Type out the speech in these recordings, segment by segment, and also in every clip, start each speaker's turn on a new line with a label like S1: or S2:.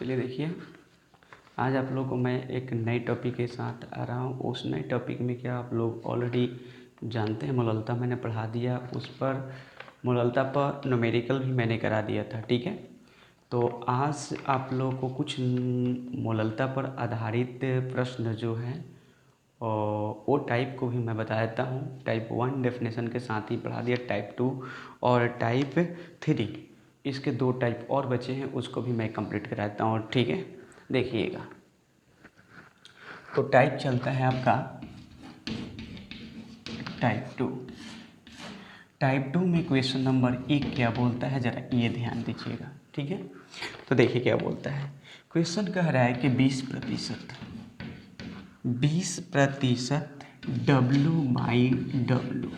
S1: चलिए देखिए, आज आप लोगों को मैं एक नए टॉपिक के साथ आ रहा हूँ। उस नए टॉपिक में क्या आप लोग ऑलरेडी जानते हैं, मोललता मैंने पढ़ा दिया, उस पर मोललता पर न्यूमेरिकल भी मैंने करा दिया था। ठीक है, तो आज आप लोगों को कुछ मोललता पर आधारित प्रश्न जो हैं और वो टाइप को भी मैं बता देता हूँ। टाइप 1 डेफिनेशन के साथ ही पढ़ा दिया, टाइप 2 और टाइप 3, इसके 2 टाइप और बचे हैं, उसको भी मैं कंप्लीट करा देता हूँ। ठीक है, देखिएगा। तो टाइप चलता है आपका टाइप 2। टाइप 2 में क्वेश्चन नंबर 1 क्या बोलता है, ज़रा ये ध्यान दीजिएगा। ठीक है, तो देखिए क्या बोलता है। क्वेश्चन कह रहा है कि 20% W/W,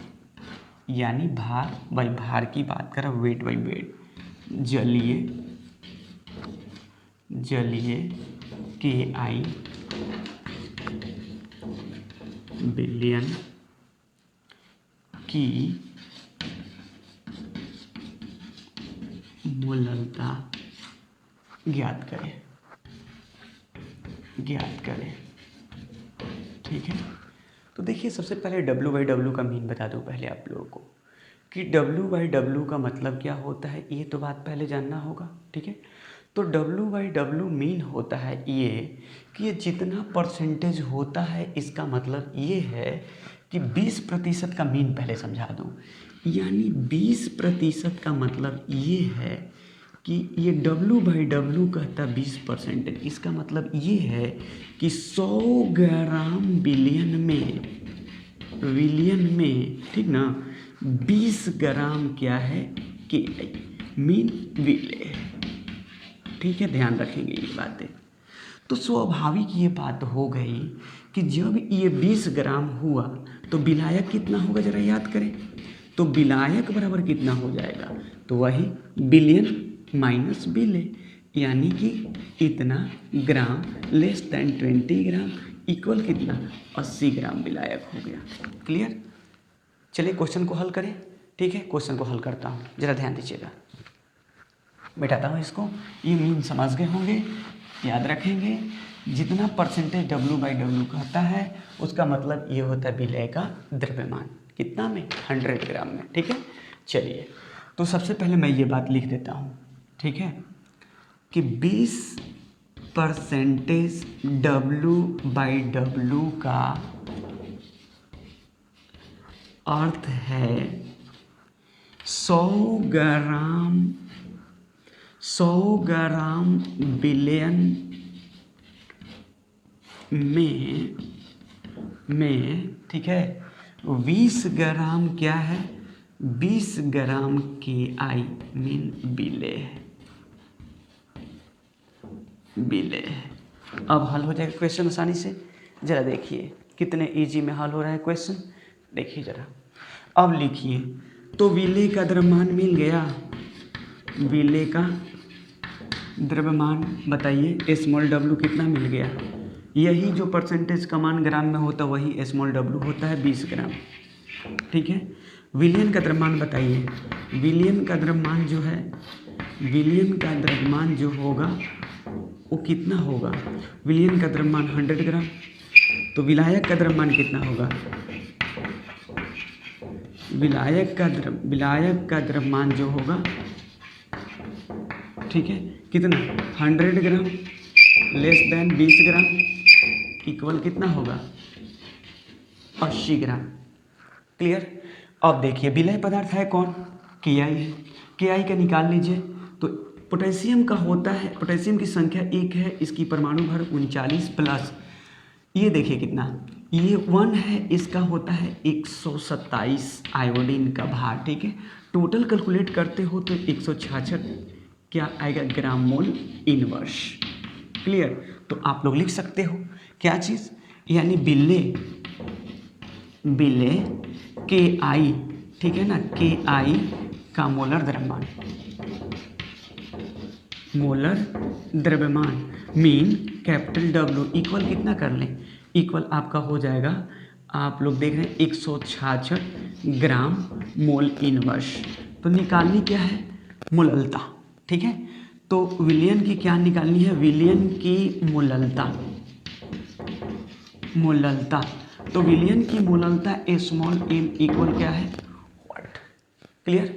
S1: यानी भार बाई भार की बात करें, वेट बाई वेट, जलीय KI बिलियन की मोललता ज्ञात करें। ठीक है, तो देखिए सबसे पहले W/W का मीन बता दूं पहले आप लोगों को कि W/W का मतलब क्या होता है, ये तो बात पहले जानना होगा। ठीक है, तो W/W मीन होता है ये कि ये जितना परसेंटेज होता है, इसका मतलब ये है कि 20% का मीन पहले समझा दूं। यानी 20% का मतलब ये है कि ये W/W कहता 20%, इसका मतलब ये है कि 100 ग्राम विलियन में, ठीक ना, 20 ग्राम क्या है, KI मीन विले। ठीक है, ध्यान रखेंगे ये बातें। तो स्वाभाविक ये बात हो गई कि जब ये 20 ग्राम हुआ तो विलायक कितना होगा, जरा याद करें। तो विलायक बराबर कितना हो जाएगा, तो वही बिलियन माइनस विले, यानी कि इतना ग्राम लेस देन 20 ग्राम इक्वल कितना, 80 ग्राम विलायक हो गया। क्लियर। चलिए क्वेश्चन को हल करें। ठीक है, क्वेश्चन को हल करता हूँ, जरा ध्यान दीजिएगा। बैठाता हूँ इसको, ये मीन समझ गए होंगे, याद रखेंगे। जितना परसेंटेज W/W कहता है, उसका मतलब ये होता है विलय का द्रव्यमान कितना में, 100 ग्राम में। ठीक है, चलिए तो सबसे पहले मैं ये बात लिख देता हूँ। ठीक है, कि 20% W/W का अर्थ है 100 ग्राम बिलियन में, ठीक है, 20 ग्राम क्या है, 20 ग्राम KI मीन विले। अब हल हो जाएगा क्वेश्चन आसानी से। जरा देखिए कितने इजी में हल हो रहा है क्वेश्चन, देखिए जरा। अब लिखिए, तो विले का द्रव्यमान मिल गया, विले का द्रव्यमान बताइए, स्मॉल w कितना मिल गया। यही जो परसेंटेज का मान ग्राम में होता है वही स्मॉल w होता है, 20 ग्राम। ठीक है, विलियन का द्रव्यमान बताइए। विलियन का द्रव्यमान जो होगा वो कितना होगा, विलियन का द्रव्यमान 100 ग्राम। तो विलायक का द्रव्यमान कितना होगा, विलायक का द्रव्यमान जो होगा, ठीक है, कितना, 100 ग्राम लेस देन 20 ग्राम इक्वल कितना होगा, 80 ग्राम। क्लियर। अब देखिए विलय पदार्थ है कौन, KI है, KI का निकाल लीजिए। तो पोटेशियम का होता है, पोटेशियम की संख्या 1 है, इसकी परमाणु भर 39 प्लस ये देखिए कितना, ये 1 है, इसका होता है 127 आयोडीन का भार। ठीक है, टोटल कैलकुलेट करते हो तो 166 क्या आएगा, ग्राम मोल इनवर्स। क्लियर। तो आप लोग लिख सकते हो क्या चीज़, यानी विले KI, ठीक है ना, KI का मोलर द्रव्यमान मीन कैपिटल W इक्वल कितना कर लें, इक्वल आपका हो जाएगा, आप लोग देख रहे हैं 166 ग्राम मोल इनवर्स। तो निकालनी क्या है, मोललता। ठीक है, तो विलयन की क्या निकालनी है, विलयन की मोललता, मोललता। तो विलयन की मोललता स्मॉल एम इक्वल क्या है, व्हाट। क्लियर,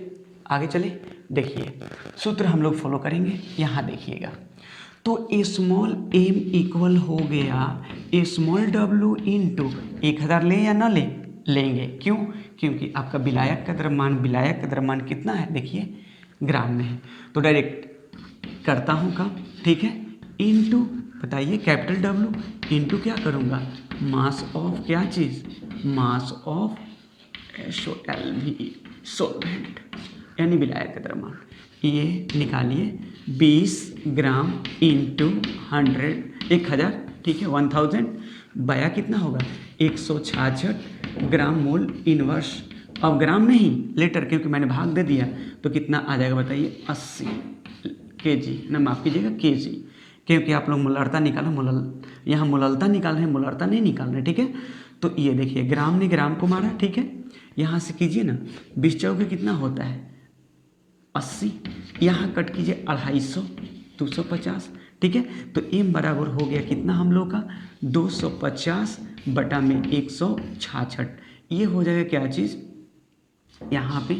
S1: आगे चले। देखिए सूत्र हम लोग फॉलो करेंगे, यहाँ देखिएगा। तो स्मॉल एम इक्वल हो गया स्मॉल डब्ल्यू इंटू 1000 ले या ना ले, लेंगे। क्यों, क्योंकि आपका विलायक का द्रव्यमान कितना है, देखिए ग्राम में है। तो डायरेक्ट करता हूँ काम, ठीक है, इंटू बताइए कैपिटल डब्ल्यू इंटू क्या करूँगा, मास ऑफ क्या चीज़, मास ऑफ SOLV सोलवेंट, यानी विलायक का द्रव्यमान। ये निकालिए 20 ग्राम इंटू 1000, ठीक है, 1000 बया कितना होगा 166 ग्राम मोल इनवर्स। अब ग्राम नहीं लीटर, क्योंकि मैंने भाग दे दिया, तो कितना आ जाएगा बताइए 80 kg, ना माफ़ कीजिएगा kg, क्योंकि आप लोग मोलरता निकालो, यहाँ मोललता निकाल रहे हैं, मोलरता नहीं निकाल रहे, ठीक है। तो ये देखिए ग्राम ने ग्राम को मारा, ठीक है, यहाँ से कीजिए ना, 20 चौके कितना होता है 80, यहाँ कट कीजिए 250, 250, ठीक है। तो m बराबर हो गया कितना हम लोग का 250 बटा में 166, ये हो जाएगा क्या चीज़, यहाँ पे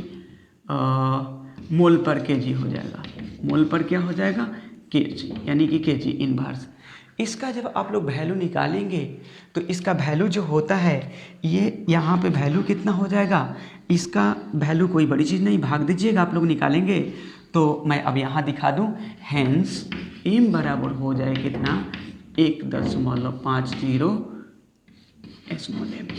S1: मोल पर केजी हो जाएगा, मोल पर क्या हो जाएगा केजी, यानी कि केजी इनवर्स। इसका जब आप लोग वैल्यू निकालेंगे तो इसका वैल्यू जो होता है, ये यहाँ पे वैल्यू कितना हो जाएगा, इसका वैल्यू कोई बड़ी चीज़ नहीं, भाग दीजिएगा आप लोग निकालेंगे। तो मैं अब यहाँ दिखा दूँ, हैंस m बराबर हो जाए कितना 1.50 स्मॉल m,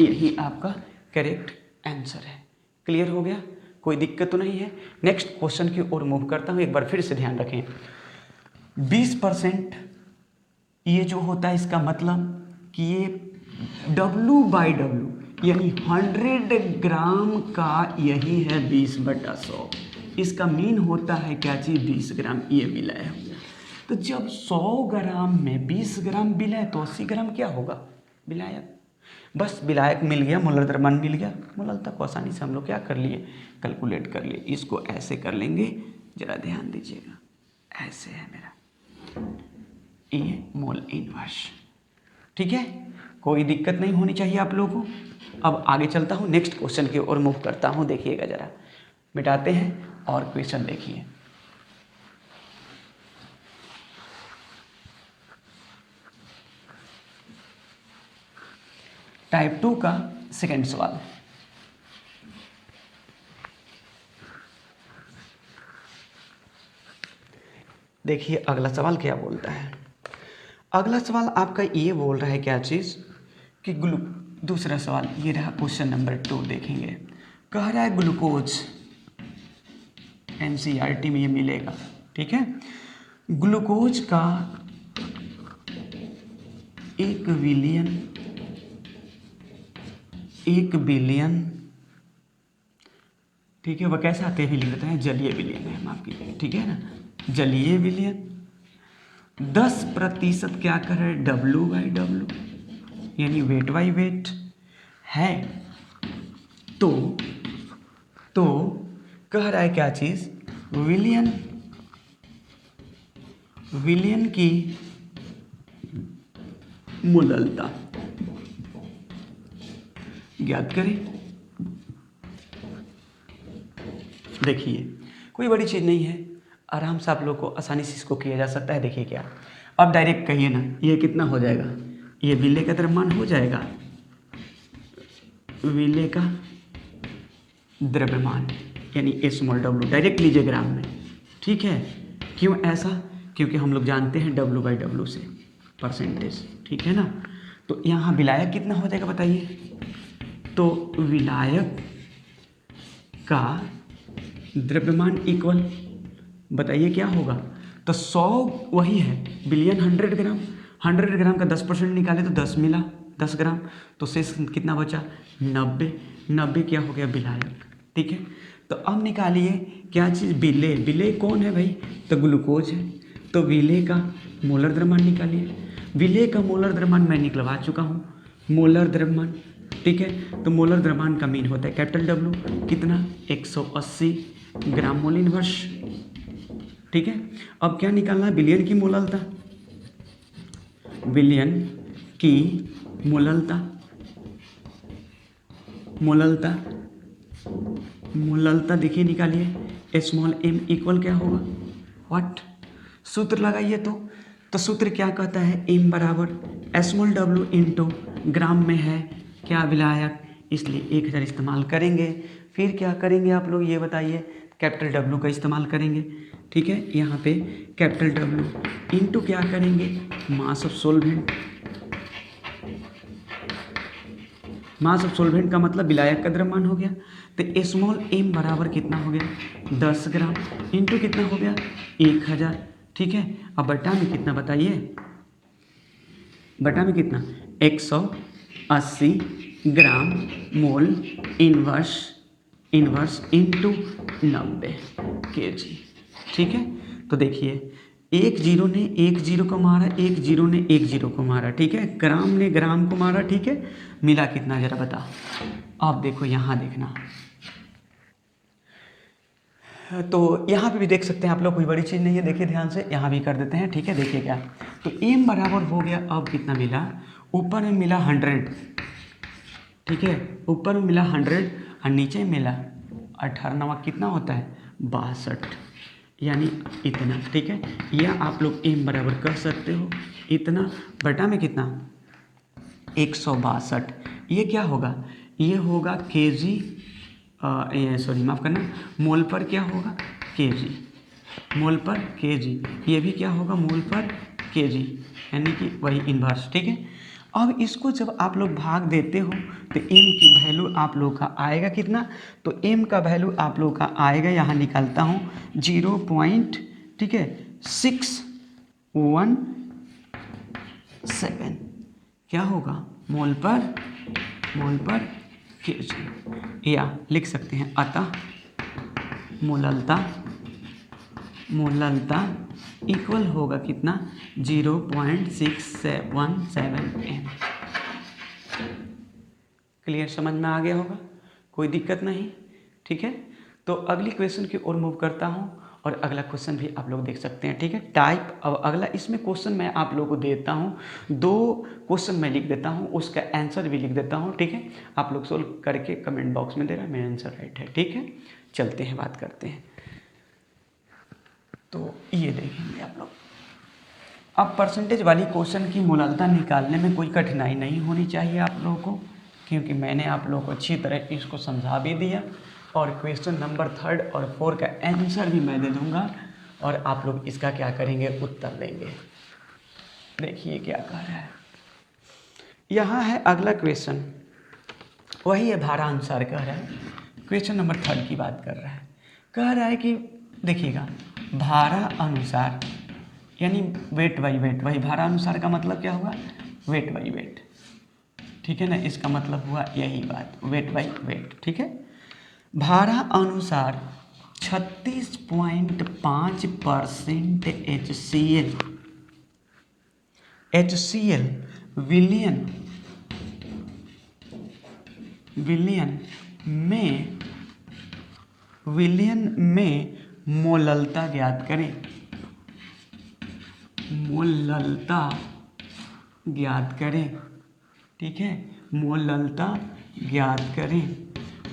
S1: यही आपका करेक्ट आंसर है। क्लियर हो गया, कोई दिक्कत तो नहीं है। नेक्स्ट क्वेश्चन की ओर मूव करता हूँ, एक बार फिर से ध्यान रखें। 20% ये जो होता है, इसका मतलब कि ये W/W यानी 100 ग्राम का यही है 20/100, इसका मीन होता है क्या चीज़ 20 ग्राम, ये विलय है। तो जब 100 ग्राम में 20 ग्राम विलय तो 80 ग्राम क्या होगा विलायक। बस विलायक मिल गया, मोलर द्रव्यमान मिल गया, मोललता को आसानी से हम लोग क्या कर लिए, कैलकुलेट कर लिए। इसको ऐसे कर लेंगे, जरा ध्यान दीजिएगा, ऐसे है मेरा ये मोल इनवर्स, ठीक है, कोई दिक्कत नहीं होनी चाहिए आप लोगों को। अब आगे चलता हूँ, नेक्स्ट क्वेश्चन की ओर मूव करता हूँ। देखिएगा जरा, मिटाते हैं और क्वेश्चन देखिए। टाइप 2 का सेकंड सवाल, देखिए अगला सवाल क्या बोलता है। अगला सवाल आपका ये बोल रहा है क्या चीज़ कि दूसरा सवाल ये रहा, क्वेश्चन नंबर 2 देखेंगे। कह रहा है ग्लूकोज, NCERT में ये मिलेगा, ठीक है। ग्लूकोज का 1 बिलियन, ठीक है, वह कैसे आते भी लिख देते हैं, जलीय विलयन है, माफ कीजिए, ठीक है ना, जलीय विलयन। 10% क्या कर रहे हैं W/W यानी वेट बाई वेट है। तो कह रहा है क्या चीज, विलयन की मोललता ज्ञात करें। देखिए कोई बड़ी चीज नहीं है, आराम से आप लोग को आसानी से इसको किया जा सकता है। देखिए क्या, अब डायरेक्ट कहिए ना, ये कितना हो जाएगा, ये विलय का द्रव्यमान हो जाएगा, विलय का द्रव्यमान यानी Small/W, डायरेक्ट लीजिए ग्राम में, ठीक है। क्यों ऐसा, क्योंकि हम लोग जानते हैं W/W से परसेंटेज, ठीक है ना। तो यहाँ विलायक कितना हो जाएगा बताइए, तो विलायक का द्रव्यमान इक्वल बताइए क्या होगा, तो 100 वही है, बिलियन 100 ग्राम, 100 ग्राम का 10% निकाले तो 10 मिला, 10 ग्राम, तो शेष कितना बचा 90 क्या हो गया विलायक, ठीक है। तो अब निकालिए क्या चीज़, विलय कौन है भाई, तो ग्लूकोज है, तो विलय का मोलर द्रव्यमान निकालिए। विलय का मोलर द्रव्यमान मैं निकलवा चुका हूँ, मोलर द्रव्यमान, ठीक है। तो मोलर द्रव्यमान का मीन होता है कैपिटल W, कितना 180 ग्राम मोल इनवर्स, ठीक है। अब क्या निकालना है, विलयन की मोललता, विलयन की मोललता, मोललता, मोललता देखिए निकालिए, स्मॉल m इक्वल क्या होगा, व्हाट, सूत्र लगाइए। तो सूत्र क्या कहता है, m बराबर स्मॉल w इंटू ग्राम में है क्या विलायक, इसलिए 1000 इस्तेमाल करेंगे। फिर क्या करेंगे आप लोग ये बताइए, कैपिटल W का इस्तेमाल करेंगे, ठीक है। यहाँ पे कैपिटल W इंटू क्या करेंगे, मास ऑफ सोल्वेंट, मास ऑफ सोल्वेंट का मतलब विलायक का द्रव्यमान हो गया। तो स्मॉल m बराबर कितना हो गया, 10 ग्राम इंटू कितना हो गया, 1000, ठीक है। अब बटा में कितना बताइए, बटा में कितना, 180 ग्राम मोल इनवर्स इंटू 90 kg, ठीक है। तो देखिए एक जीरो ने एक जीरो को मारा, एक जीरो ने एक जीरो को मारा, ठीक है, ग्राम ने ग्राम को मारा, ठीक है, मिला कितना जरा बता। अब देखो यहाँ देखना, तो यहाँ पे भी देख सकते हैं आप लोग, कोई बड़ी चीज़ नहीं है, देखिए ध्यान से, यहाँ भी कर देते हैं, ठीक है। देखिए क्या, तो m बराबर हो गया, अब कितना मिला, ऊपर में मिला 100, ठीक है, ऊपर में मिला 100 और नीचे मिला 18 कितना होता है, 62, यानी इतना, ठीक है। या आप लोग m बराबर कर सकते हो इतना, बटा में कितना, 162, ये क्या होगा, ये होगा kg, सॉरी माफ़ करना, मोल पर क्या होगा, kg, मोल पर kg, ये भी क्या होगा, मोल पर kg, यानी कि वही इन्वर्स, ठीक है। अब इसको जब आप लोग भाग देते हो तो m की वैल्यू आप लोग का आएगा कितना, तो m का वैल्यू आप लोग का आएगा, यहाँ निकालता हूँ 0. ठीक है 617 क्या होगा, मोल पर kg, या लिख सकते हैं अतः मोललता इक्वल होगा कितना, 0.617 m। क्लियर, समझ में आ गया होगा, कोई दिक्कत नहीं, ठीक है। तो अगली क्वेश्चन की ओर मूव करता हूँ और अगला क्वेश्चन भी आप लोग देख सकते हैं, ठीक है। टाइप, अब अगला इसमें क्वेश्चन मैं आप लोगों को देता हूँ, 2 क्वेश्चन मैं लिख देता हूँ, उसका आंसर भी लिख देता हूँ, ठीक है। आप लोग सोल्व करके कमेंट बॉक्स में दे रहा मेरा आंसर राइट है, ठीक है। चलते हैं, बात करते हैं। तो ये देखेंगे आप लोग, अब परसेंटेज वाली क्वेश्चन की मोललता निकालने में कोई कठिनाई नहीं होनी चाहिए आप लोगों को, क्योंकि मैंने आप लोगों को अच्छी तरह इसको समझा भी दिया, और क्वेश्चन नंबर 3 और 4 का आंसर भी मैं दे दूंगा, और आप लोग इसका क्या करेंगे, उत्तर देंगे। देखिए क्या कह रहा है, यहाँ है अगला क्वेश्चन, वही है भारानुसार कह रहा है, क्वेश्चन नंबर 3 की बात कर रहा है। कह रहा है कि देखिएगा, भारा अनुसार यानी वेट बाई वेट, वही भारा अनुसार का मतलब क्या हुआ, वेट बाई वेट, ठीक है ना, इसका मतलब हुआ यही बात, वेट बाई वेट, ठीक है। भारा अनुसार 36.5% HCl विलियन में मोललता ज्ञात करें, मोललता ज्ञात करें, ठीक है, मोललता ज्ञात करें।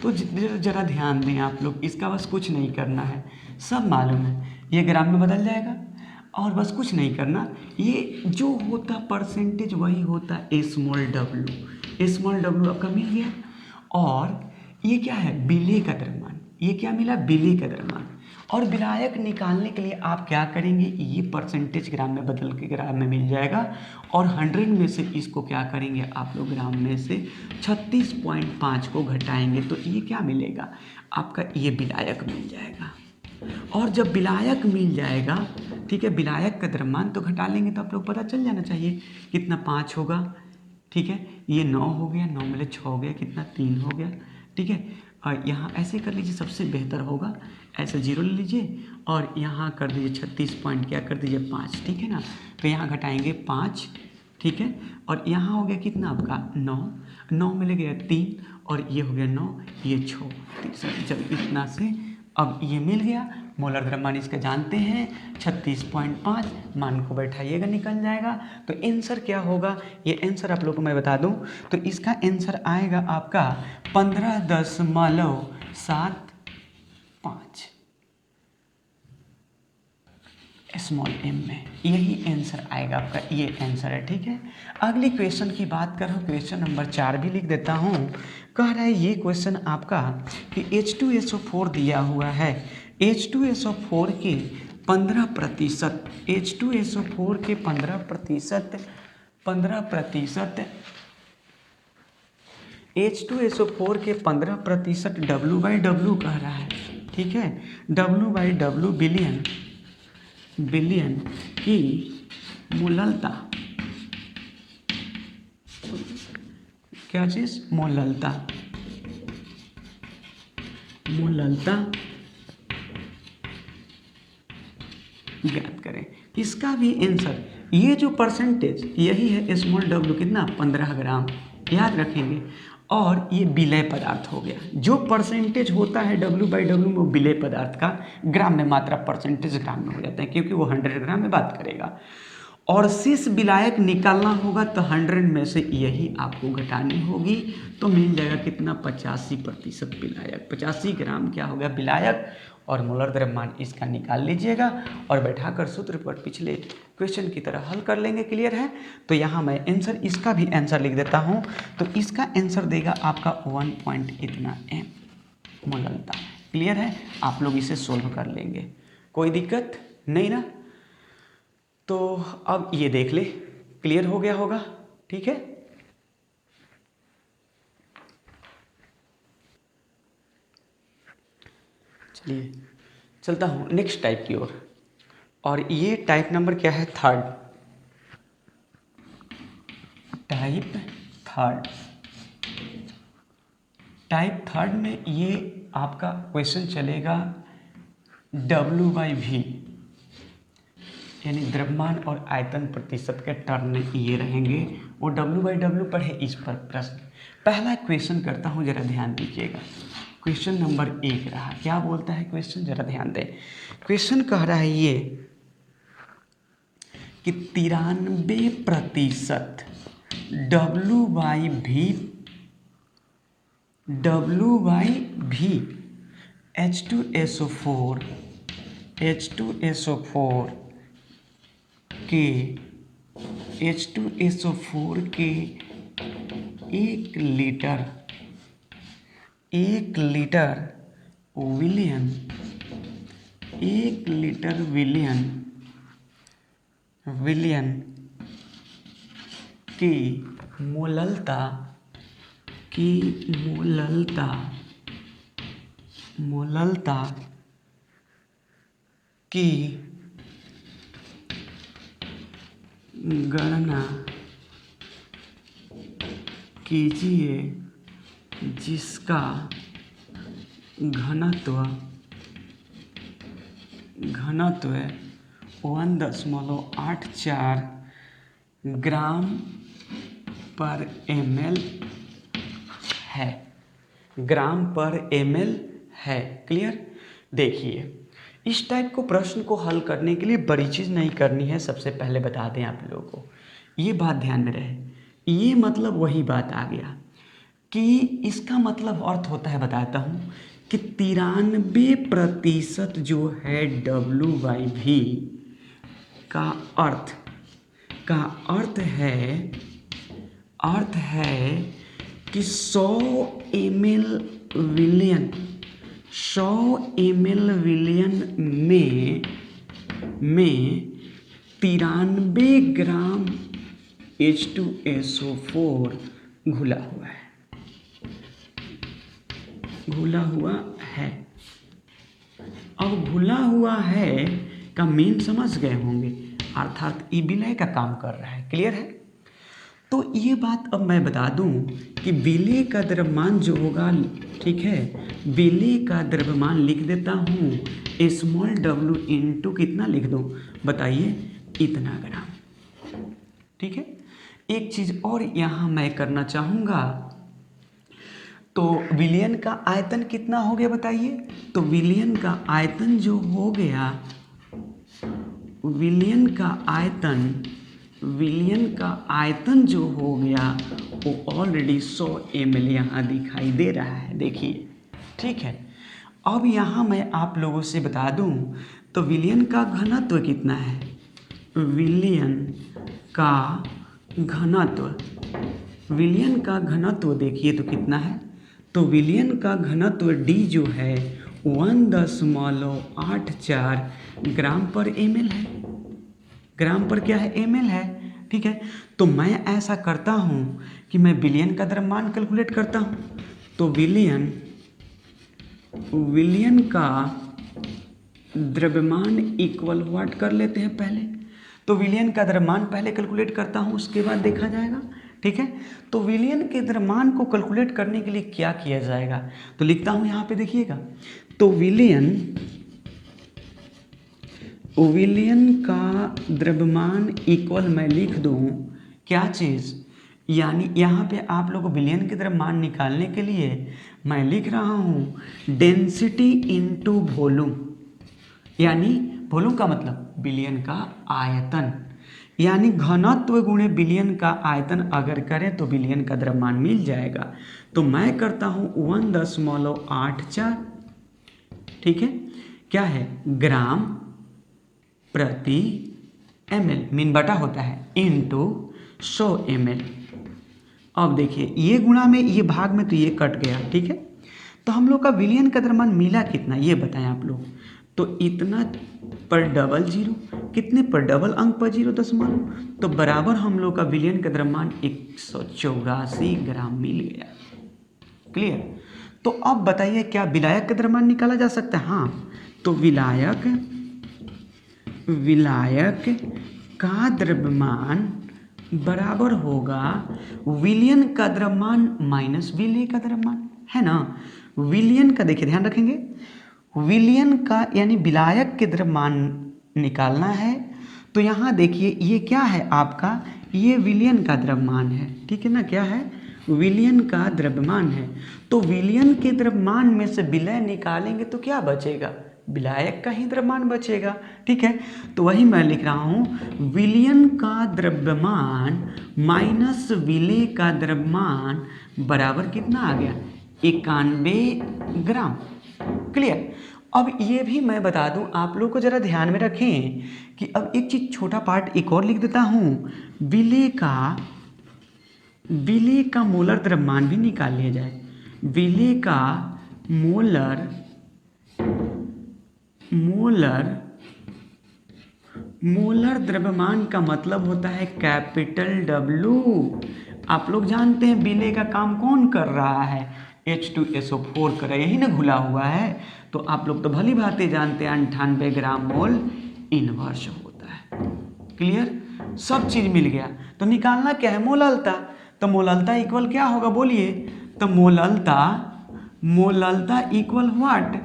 S1: तो जरा ध्यान दें आप लोग, इसका बस कुछ नहीं करना है, सब मालूम है, ये ग्राम में बदल जाएगा और बस कुछ नहीं करना, ये जो होता परसेंटेज वही होता स्मॉल डब्ल्यू आपका मिल गया। और ये क्या है, विलेय का द्रव्यमान, ये क्या मिला, विलेय का द्रव्यमान। और विलायक निकालने के लिए आप क्या करेंगे, ये परसेंटेज ग्राम में बदल के ग्राम में मिल जाएगा, और 100 में से इसको क्या करेंगे आप लोग, ग्राम में से 36.5 को घटाएंगे, तो ये क्या मिलेगा आपका, ये विलायक मिल जाएगा। और जब विलायक मिल जाएगा, ठीक है, विलायक का द्रव्यमान तो घटा लेंगे तो आप लोग पता चल जाना चाहिए कितना, 5 होगा, ठीक है, ये 9 हो गया, 9 में 6 हो गया, कितना 3 हो गया, ठीक है। और यहाँ ऐसे कर लीजिए, सबसे बेहतर होगा, ऐसे 0 ले लीजिए और यहाँ कर दीजिए 36 पॉइंट क्या कर दीजिए 5, ठीक है ना। तो यहाँ घटाएंगे 5, ठीक है, और यहाँ हो गया कितना आपका 9 में ले गया 3, और ये हो गया 9, ये 6, जब इतना से अब ये मिल गया, मोलर द्रव्यमान इसका जानते हैं 36.5, मान को बैठाइएगा निकल जाएगा। तो आंसर क्या होगा, ये आंसर आप लोगों को मैं बता दूं, तो इसका आंसर आएगा आपका 15.75 स्मॉल एम में, यही आंसर आएगा आपका, ये आंसर है। ठीक है, अगली क्वेश्चन की बात करूँ, क्वेश्चन नंबर 4 भी लिख देता हूँ। कह रहा है ये क्वेश्चन आपका कि H2SO4 दिया हुआ है, H2SO4 के 15%, H2SO4 के 15%, H2SO4 के 15% W/W कह रहा है। ठीक है, W/W बिलियन की मोललता, क्या चीज, मोललता ज्ञात करें। इसका भी आंसर, ये जो परसेंटेज यही है स्मॉल w कितना, 15 ग्राम, याद रखेंगे। और ये विलय पदार्थ हो गया, जो परसेंटेज होता है W/W में वो विलय पदार्थ का ग्राम में मात्रा परसेंटेज ग्राम में हो जाता है, क्योंकि वो 100 ग्राम में बात करेगा। और शेष विलायक निकालना होगा तो 100 में से यही आपको घटानी होगी, तो मिल जाएगा कितना, 85% विलायक, 85 ग्राम क्या हो गया विलायक। और मोलर द्रव्यमान इसका निकाल लीजिएगा और बैठाकर सूत्र पर पिछले क्वेश्चन की तरह हल कर लेंगे। क्लियर है, तो यहाँ मैं आंसर, इसका भी आंसर लिख देता हूँ। तो इसका आंसर देगा आपका 1 पॉइंट इतना m मोललता। क्लियर है, आप लोग इसे सोल्व कर लेंगे, कोई दिक्कत नहीं ना। तो अब ये देख ले, क्लियर हो गया होगा। ठीक है, चलिए चलता हूँ नेक्स्ट टाइप की ओर। और ये टाइप नंबर क्या है, थर्ड, टाइप थर्ड में ये आपका क्वेश्चन चलेगा W/V, यानी द्रव्यमान और आयतन प्रतिशत के टर्म में ये रहेंगे, वो W/W पर है। इस पर प्रश्न, पहला क्वेश्चन करता हूँ, जरा ध्यान दीजिएगा। क्वेश्चन नंबर 1 रहा, क्या बोलता है क्वेश्चन, जरा ध्यान दें। क्वेश्चन कह रहा है ये कि 93% W/V H2SO4 के 1 लीटर विलियन की मोललता की गणना कीजिए, जिसका घनत्व 1.84 ग्राम पर ml है, है। क्लियर, देखिए इस टाइप को प्रश्न को हल करने के लिए बड़ी चीज़ नहीं करनी है। सबसे पहले बता दें आप लोगों को, ये बात ध्यान में रहे, ये मतलब वही बात आ गया कि इसका मतलब अर्थ होता है, बताता हूँ कि 93% जो है W/V का अर्थ है कि 100 ml विलियन में 93 ग्राम H2SO4 घुला हुआ है। अब घुला हुआ है का मीन समझ गए होंगे, अर्थात ई विलय का काम कर रहा है। क्लियर है, तो ये बात अब मैं बता दूं कि विलय का द्रव्यमान जो होगा, ठीक है, विलय का द्रव्यमान लिख देता हूँ स्मॉल w इंटू कितना लिख दूँ, बताइए, इतना ग्राम। ठीक है, एक चीज़ और यहाँ मैं करना चाहूँगा, तो विलयन का आयतन कितना हो गया बताइए। तो विलयन का आयतन जो हो गया, विलयन का आयतन जो हो गया वो ऑलरेडी 100 ml यहाँ दिखाई दे रहा है, देखिए। ठीक है, अब यहाँ मैं आप लोगों से बता दूँ तो विलयन का घनत्व कितना है। विलयन का घनत्व देखिए तो कितना है। तो विलयन का घनत्व D जो है 1.84 ग्राम पर ml है। ग्राम पर क्या है, ml है। ठीक है, तो मैं ऐसा करता हूँ कि मैं विलयन का द्रव्यमान कैलकुलेट करता हूँ। तो विलयन का द्रव्यमान इक्वल व्हाट कर लेते हैं पहले। तो विलयन का द्रव्यमान पहले कैलकुलेट करता हूँ, उसके बाद देखा जाएगा। ठीक है, तो विलयन के द्रव्यमान को कैलकुलेट करने के लिए क्या किया जाएगा, तो लिखता हूँ यहाँ पे देखिएगा। तो विलयन का द्रव्यमान इक्वल मैं लिख दूँ क्या चीज़, यानी यहाँ पे आप लोग विलयन के द्रव्यमान निकालने के लिए मैं लिख रहा हूँ डेंसिटी इनटू वॉल्यूम, यानी वॉल्यूम का मतलब विलयन का आयतन, यानी घनत्व गुणे विलयन का आयतन अगर करें तो विलयन का द्रव्यमान मिल जाएगा। तो मैं करता हूँ 1.84, ठीक है, क्या है, ग्राम प्रति ml, मीन बटा होता है, इनटू 100 ml। अब देखिए ये गुणा में, ये भाग में तो ये कट गया। ठीक है, तो हम लोग का विलयन का द्रव्यमान मिला कितना ये बताएं आप लोग। तो इतना पर डबल जीरो, कितने पर डबल अंक पर 0., तो बराबर हम लोग का विलयन का द्रव्यमान 184 ग्राम मिल गया। क्लियर। तो अब बताइए क्या विलायक का द्रव्यमान निकाला जा सकता है। हाँ, तो विलायक का द्रव्यमान बराबर होगा विलयन का द्रव्यमान माइनस विलेय का द्रव्यमान, है ना। विलयन का देखिए ध्यान रखेंगे, विलयन का यानी विलायक के द्रव्यमान निकालना है। तो यहाँ देखिए ये क्या है आपका, ये विलयन का द्रव्यमान है। ठीक है ना, क्या है, विलयन का द्रव्यमान है। तो विलयन के द्रव्यमान में से विलय निकालेंगे तो क्या बचेगा, विलायक का ही द्रव्यमान बचेगा। ठीक है, तो वही मैं लिख रहा हूँ विलयन का द्रव्यमान माइनस विलेय का द्रव्यमान बराबर कितना आ गया, 91 ग्राम। क्लियर। अब ये भी मैं बता दूं आप लोग को, जरा ध्यान में रखें कि अब एक चीज छोटा पार्ट एक और लिख देता हूँ, विलेय का मोलर द्रव्यमान भी निकाल लिया जाए। विलेय का मोलर द्रव्यमान का मतलब होता है कैपिटल W। आप लोग जानते हैं विलेय का काम कौन कर रहा है, H2SO4 कर रहा है, यही ना घुला हुआ है। तो आप लोग तो भली भांति जानते हैं 98 ग्राम मोल इनवर्स होता है। क्लियर, सब चीज मिल गया। तो निकालना क्या है, मोललता। तो मोललता इक्वल क्या होगा बोलिए, तो मोललता इक्वल व्हाट,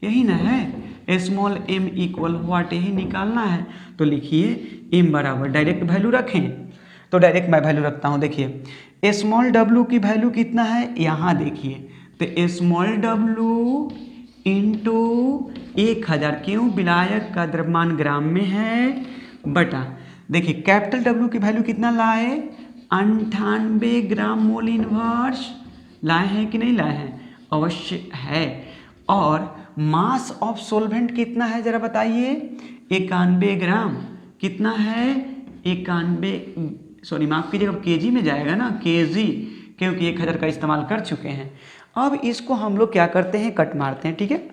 S1: यही ना है, स्मॉल m इक्वल व्हाट, यही निकालना है। तो लिखिए m बराबर, डायरेक्ट वैल्यू रखें, तो डायरेक्ट मैं वैल्यू रखता हूँ। देखिए स्मॉल w की वैल्यू कितना है, यहाँ देखिए, तो स्मॉल w इंटू 1000, क्यों, विलायक का द्रव्यमान ग्राम में है, बटा देखिए कैपिटल W की वैल्यू कितना लाए, 98 ग्राम मोल इनवर्स लाए हैं कि नहीं लाए हैं, अवश्य है। और मास ऑफ सोल्वेंट कितना है जरा बताइए, 91 ग्राम, कितना है 91, सॉरी माफ कीजिएगा, केजी में जाएगा ना, केजी, क्योंकि 1000 का इस्तेमाल कर चुके हैं। अब इसको हम लोग क्या करते हैं, कट मारते हैं। ठीक है,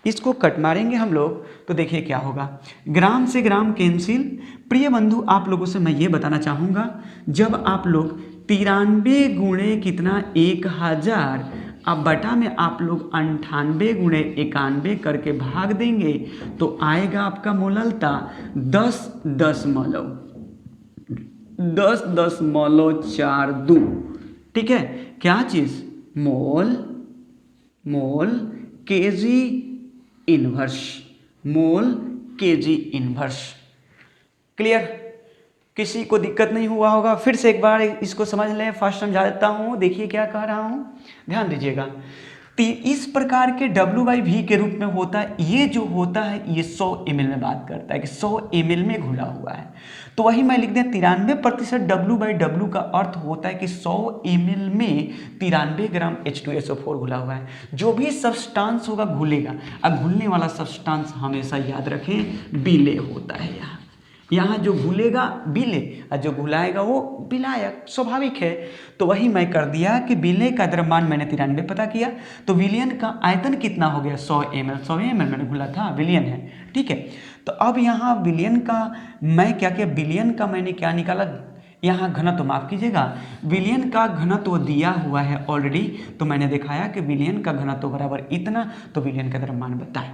S1: इसको कट मारेंगे हम लोग, तो देखिए क्या होगा, ग्राम से ग्राम कैंसिल। प्रिय बंधु आप लोगों से मैं ये बताना चाहूँगा, जब आप लोग 93 गुणे कितना 1000, अब बटा में आप लोग 98 गुणे 91 करके भाग देंगे तो आएगा आपका मोललता 10.42। ठीक है, क्या चीज, मोल केजी इनवर्स, मोल केजी इनवर्स। क्लियर। किसी को दिक्कत नहीं हुआ होगा? फिर से एक बार इसको समझ लें, फर्स्ट समझा देता हूँ। देखिए क्या कह रहा हूँ, ध्यान दीजिएगा। तो इस प्रकार के W/V के रूप में होता है। ये जो होता है ये 100 ml में बात करता है कि 100 ml में घुला हुआ है। तो वही मैं लिख दिया 93% W/W का अर्थ होता है कि 100 ml में 93 ग्राम H2SO4 घुला हुआ है। जो भी सब्सटेंस होगा घुलेगा। अब घुलने वाला सब्सटेंस हमेशा याद रखें विलेय होता है। यहाँ जो घुलेगा विलेय और जो घुलाएगा वो विलायक, स्वाभाविक है। तो वही मैं कर दिया कि विलेय का द्रव्यमान मैंने 93 पता किया, तो विलयन का आयतन कितना हो गया 100 ml। 100 ml मैंने घुला था, विलयन है, ठीक है। तो अब यहाँ विलयन का मैं क्या किया, विलयन का मैंने क्या निकाला, यहाँ घनत्व माफ कीजिएगा, विलयन का घनत्व दिया हुआ है ऑलरेडी। तो मैंने दिखाया कि विलयन का घनत्व बराबर इतना, तो विलयन का द्रव्यमान बताएं।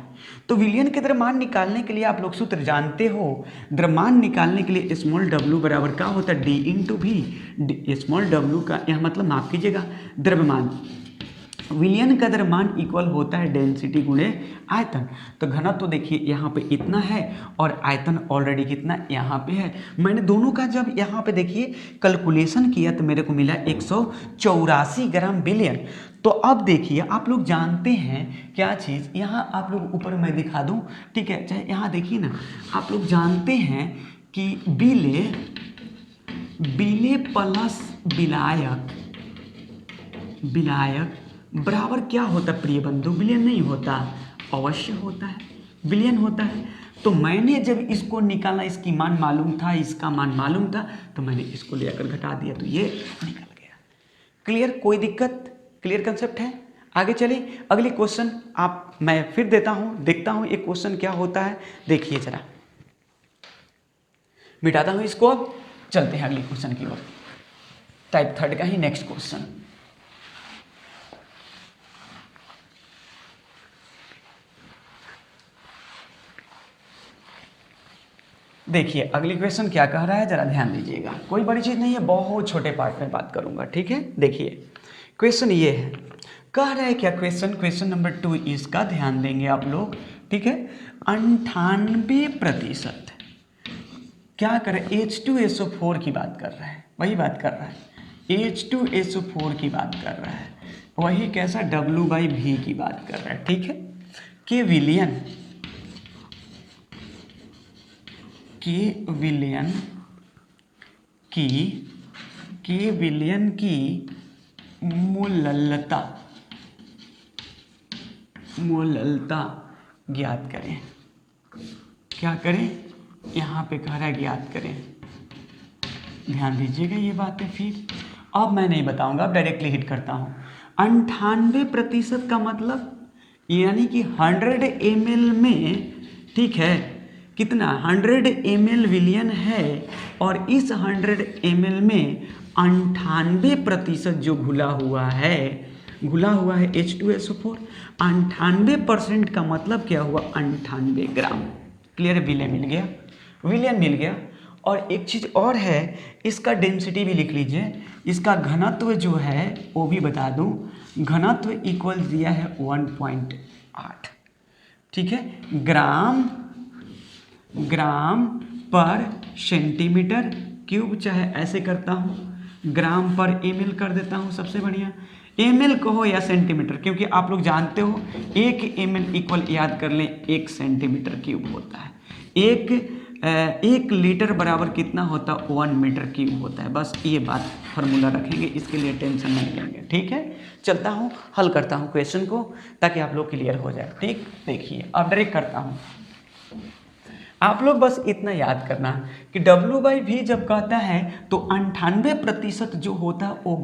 S1: तो विलयन के द्रव्यमान निकालने के लिए आप लोग सूत्र जानते हो। द्रव्यमान निकालने के लिए स्मॉल w बराबर क्या होता है D/V। स्मॉल w का यहाँ मतलब माफ कीजिएगा द्रव्यमान, विलयन का द्रव्यमान इक्वल होता है डेंसिटी गुणे आयतन। तो घनत्व तो देखिए यहाँ पे इतना है और आयतन ऑलरेडी कितना यहाँ पे है। मैंने दोनों का जब यहाँ पे देखिए कैलकुलेशन किया तो मेरे को मिला 184 ग्राम विलयन। तो अब देखिए आप लोग जानते हैं क्या चीज़, यहाँ आप लोग ऊपर मैं दिखा दूँ, ठीक है। चाहे यहाँ देखिए ना, आप लोग जानते हैं कि विलेय प्लस विलायक बराबर क्या होता है प्रिय बंधु, विलयन नहीं होता, अवश्य होता है, विलयन होता है। तो मैंने जब इसको निकाला, इसकी मान मालूम था, इसका मान मालूम था, तो मैंने इसको लेकर घटा दिया तो ये निकल गया। क्लियर, कोई दिक्कत, क्लियर कंसेप्ट है। आगे चले, अगले क्वेश्चन आप मैं फिर देता हूँ, देखता हूँ एक क्वेश्चन क्या होता है। देखिए जरा, मिटाता हूँ इसको, अब चलते हैं अगले क्वेश्चन की ओर। टाइप 3 का ही नेक्स्ट क्वेश्चन। देखिए अगली क्वेश्चन क्या कह रहा है, जरा ध्यान दीजिएगा। कोई बड़ी चीज़ नहीं है, बहुत छोटे पार्ट में बात करूंगा, ठीक है। देखिए क्वेश्चन ये है, कह रहा है क्या क्वेश्चन नंबर 2 इसका ध्यान देंगे आप लोग, ठीक है। 98% क्या कर रहा है, H2SO4 की बात कर रहा है, वही बात कर रहा है, H2SO4 की बात कर रहा है, वही कैसा W/V की बात कर रहा है, ठीक है। के विलयन की मोललता ज्ञात करें। क्या करें, यहाँ पे कह रहा है ज्ञात करें। ध्यान दीजिएगा ये बातें, फिर अब मैं नहीं बताऊंगा, अब डायरेक्टली हिट करता हूँ। 98% का मतलब यानी कि 100 ml में, ठीक है, कितना 100 ml विलयन है और इस 100 ml में 98% जो घुला हुआ है H2SO4। 98% का मतलब क्या हुआ, 98 ग्राम। क्लियर, विलयन मिल गया। और एक चीज़ और है, इसका डेंसिटी भी लिख लीजिए, इसका घनत्व जो है वो भी बता दूं, घनत्व इक्वल दिया है 1.8, ठीक है, ग्राम पर सेंटीमीटर क्यूब, चाहे ऐसे करता हूँ, ग्राम पर ml कर देता हूँ, सबसे बढ़िया ml कहो या सेंटीमीटर, क्योंकि आप लोग जानते हो 1 ml इक्वल, याद कर लें, 1 सेंटीमीटर क्यूब होता है। 1 लीटर बराबर कितना होता है, 1 मीटर क्यूब होता है। बस ये बात फार्मूला रखेंगे, इसके लिए टेंशन नहीं लेंगे, ठीक है। चलता हूँ, हल करता हूँ क्वेश्चन को ताकि आप लोग क्लियर हो जाए, ठीक। देखिए अब डायरेक्ट करता हूँ, आप लोग बस इतना याद करना कि W/V जब कहता है तो 98% जो होता है वो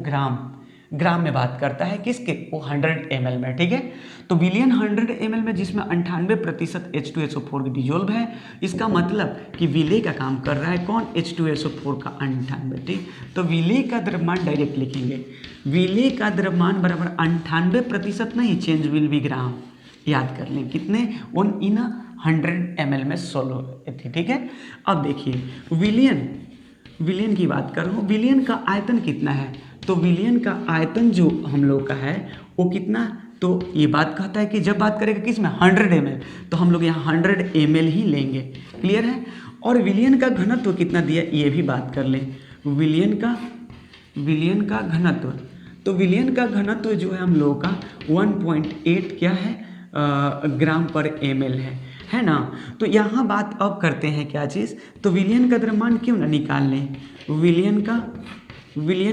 S1: ग्राम में बात करता है, किसके, वो 100 ml में, ठीक है। तो विलयन 100 ml में, जिसमें 98% H2SO4 डिजोल्व है, इसका मतलब कि विलेय का काम कर रहा है कौन, H2SO4 का 98, ठीक। तो विलेय का द्रव्यमान डायरेक्ट लिखेंगे, विलेय का द्रव्यमान बराबर 98% नहीं, चेंज विल बी ग्राम, याद कर लें, कितने, 1 इन 100 ml में 16 थी, ठीक है। अब देखिए विलयन की बात करूँ, विलयन का आयतन कितना है, तो विलयन का आयतन जो हम लोग का है वो कितना तो ये बात कहता है कि जब बात करेगा किस में 100 ml, तो हम लोग यहाँ 100 ml ही लेंगे। क्लियर है। और विलयन का घनत्व कितना दिया ये भी बात कर लें। विलयन का घनत्व, तो विलयन का घनत्व जो है हम लोगों का 1.8 क्या है ग्राम पर ml है ना। तो यहाँ बात अब करते हैं क्या चीज़, तो विलयन का द्रव्यमान क्यों ना निकाल लें, विलयन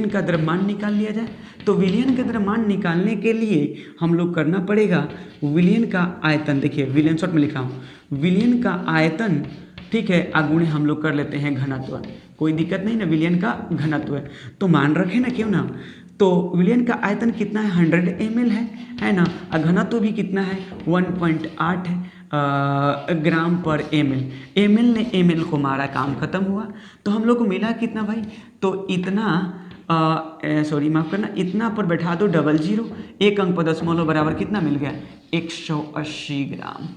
S1: का द्रव्यमान निकाल लिया जाए। तो विलयन का द्रव्यमान निकालने के लिए हम लोग करना पड़ेगा विलयन का आयतन, देखिए विलयन शॉर्ट में लिखा हूँ, विलयन का आयतन, ठीक है, अगुणे हम लोग कर लेते हैं घनत्व, कोई दिक्कत नहीं ना, विलयन का घनत्व है तो मान रखे ना, क्यों ना। तो विलयन का आयतन कितना है 100 ml है ना, और घनत्व भी कितना है 1.8 ग्राम पर ml ने ml को मारा, काम खत्म हुआ। तो हम लोग को मिला कितना भाई, तो इतना सॉरी माफ़ करना, इतना पर बैठा दो 00, एक अंक पर दशमलव बराबर कितना मिल गया 180 ग्राम।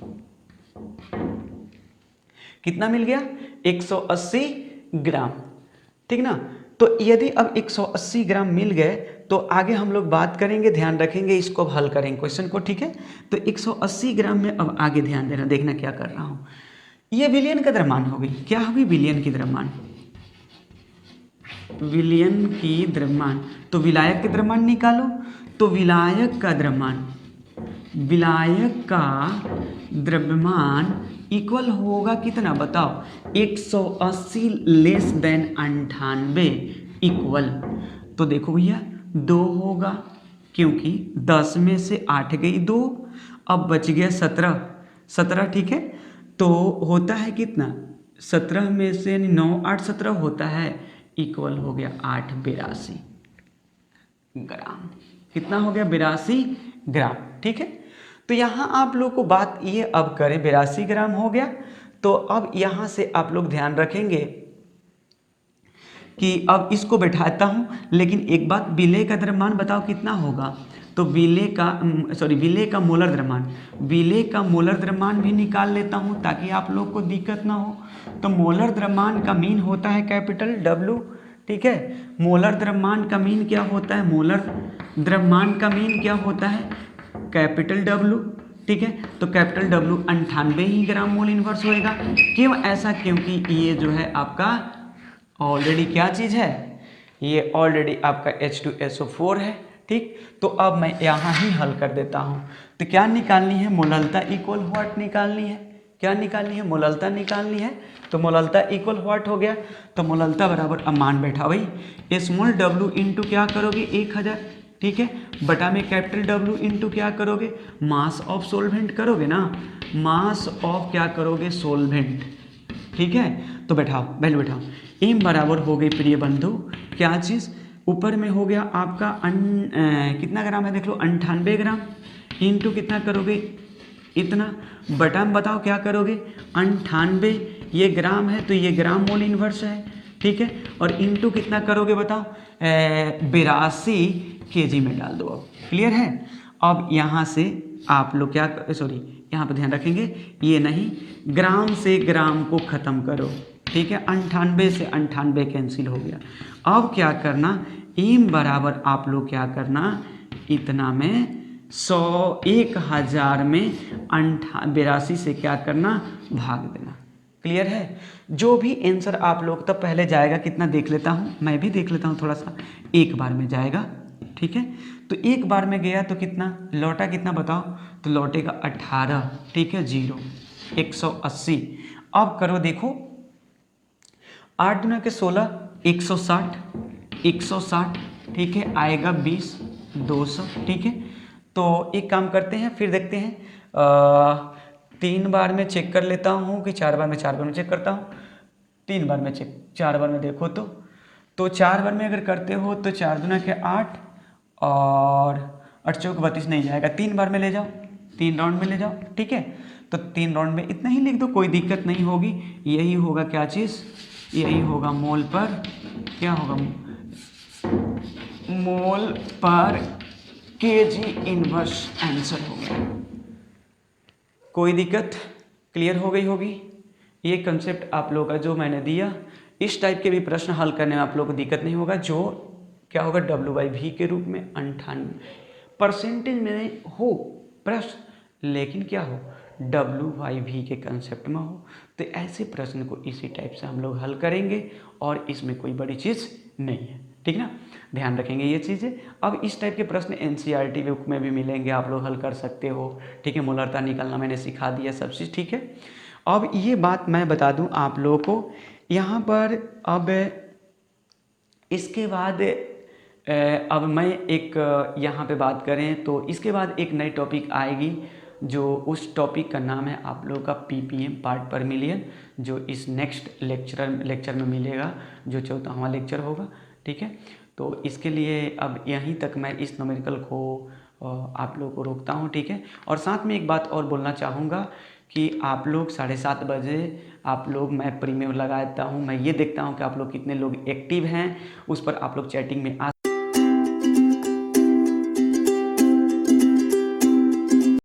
S1: कितना मिल गया 180 ग्राम, ठीक ना। तो यदि अब 180 ग्राम मिल गए तो आगे हम लोग बात करेंगे, ध्यान रखेंगे, इसको अब हल करेंगे क्वेश्चन को, ठीक है। तो 180 ग्राम में अब आगे ध्यान देना, देखना क्या कर रहा हूँ। ये विलयन का द्रव्यमान होगी, क्या होगी विलयन की द्रव्यमान, विलयन की द्रव्यमान। तो विलायक के द्रव्यमान निकालो, तो विलायक का द्रव्यमान इक्वल होगा कितना बताओ 180 लेस देन 98 इक्वल, तो देखो भैया 2 होगा, क्योंकि 10 में से 8 गई 2, अब बच गया 17, ठीक है। तो होता है कितना 17 में से 9 8 17 होता है, इक्वल हो गया 8 82 ग्राम। कितना हो गया 82 ग्राम, ठीक है। तो यहाँ आप लोग को बात ये अब करें, 82 ग्राम हो गया। तो अब यहाँ से आप लोग ध्यान रखेंगे कि अब इसको बैठाता हूँ, लेकिन एक बात, विलेय का द्रव्यमान बताओ कितना होगा। तो विलेय का मोलर द्रव्यमान, विलेय का मोलर द्रव्यमान भी निकाल लेता हूँ ताकि आप लोग को दिक्कत ना हो। तो मोलर द्रव्यमान का मीन होता है कैपिटल W, ठीक है। मोलर द्रव्यमान का मीन क्या होता है, मोलर द्रव्यमान का मीन क्या होता है कैपिटल W, ठीक है। तो कैपिटल W 98 ही ग्राम मोल इनवर्स होएगा। क्यों ऐसा, क्योंकि ये जो है आपका ऑलरेडी क्या चीज़ है, ये ऑलरेडी आपका H2SO4 है, ठीक। तो अब मैं यहाँ ही हल कर देता हूँ। तो क्या निकालनी है, मोललता इक्वल व्हाट निकालनी है, क्या निकालनी है, मोललता निकालनी है। तो मोललता इक्वल व्हाट हो गया, तो मोललता बराबर, अब मान बैठा भाई स्मॉल W इंटू क्या करोगे 1000, ठीक है, बटा में कैपिटल W इंटू क्या करोगे मास ऑफ सोलवेंट करोगे ना, मास ऑफ क्या करोगे सोलवेंट, ठीक है। तो बैठाओ, वैल्यू बैठाओ, एम बराबर हो गई प्रिय बंधु क्या चीज़, ऊपर में हो गया आपका कितना ग्राम है देख लो 98 ग्राम, इंटू कितना करोगे इतना, बटा में बताओ क्या करोगे 98, ये ग्राम है तो ये ग्राम मोल इन्वर्स है, ठीक है। और इंटू कितना करोगे बताओ 82 kg में डाल दो। अब क्लियर है। अब यहाँ से आप लोग क्या यहाँ पर ध्यान रखेंगे, ये नहीं ग्राम से ग्राम को ख़त्म करो, ठीक है। 98 से 98 कैंसिल हो गया। अब क्या करना, एम बराबर आप लोग क्या करना, इतना में 100 1000 में 82 से क्या करना भाग देना। क्लियर है। जो भी आंसर आप लोग तब पहले जाएगा कितना देख लेता हूँ, मैं भी देख लेता हूँ थोड़ा सा, एक बार में जाएगा, ठीक है। तो एक बार में गया तो कितना लौटा, कितना बताओ, तो लौटेगा 18, ठीक है 0 180। अब करो देखो 8 गुना के 16 160, ठीक है, आएगा 20 200, ठीक है। तो एक काम करते हैं, फिर देखते हैं 3 बार में चेक कर लेता हूँ कि 4 बार में, 4 बार में चेक करता हूँ, 3 बार में चेक, 4 बार में देखो तो 4 बार में अगर करते हो तो 4 दूना के 8 और 8 चौक 32 नहीं जाएगा, 3 बार में ले जाओ, 3 राउंड में ले जाओ, ठीक है। तो 3 राउंड में इतना ही लिख दो, कोई दिक्कत नहीं होगी। यही होगा क्या चीज़, यही होगा मोल पर, क्या होगा मोल पर kg इनवर्स आंसर होगा। कोई दिक्कत क्लियर हो गई होगी। ये कंसेप्ट आप लोगों का जो मैंने दिया, इस टाइप के भी प्रश्न हल करने में आप लोगों को दिक्कत नहीं होगा। जो क्या होगा W/V के रूप में 98 परसेंटेज में हो प्रश्न, लेकिन क्या हो W/V के कंसेप्ट में हो। तो ऐसे प्रश्न को इसी टाइप से हम लोग हल करेंगे और इसमें कोई बड़ी चीज़ नहीं है, ठीक ना। ध्यान रखेंगे ये चीज़ें। अब इस टाइप के प्रश्न NCERT बुक में भी मिलेंगे, आप लोग हल कर सकते हो, ठीक है। मूलरता निकालना मैंने सिखा दिया सब चीज़, ठीक है। अब ये बात मैं बता दूं आप लोगों को यहाँ पर। अब इसके बाद अब मैं एक यहाँ पे बात करें तो इसके बाद एक नई टॉपिक आएगी, जो उस टॉपिक का नाम है आप लोगों का PPM पार्ट पर मिलियन, जो इस नेक्स्ट लेक्चर में मिलेगा, जो 14वां लेक्चर होगा, ठीक है। तो इसके लिए अब यहीं तक मैं इस न्यूमेरिकल को आप लोगों को रोकता हूँ, ठीक है। और साथ में एक बात और बोलना चाहूँगा कि आप लोग 7:30 बजे आप लोग, मैं प्रीमियम लगा देता हूँ, मैं ये देखता हूँ कि आप लोग कितने लोग एक्टिव हैं, उस पर आप लोग चैटिंग में आ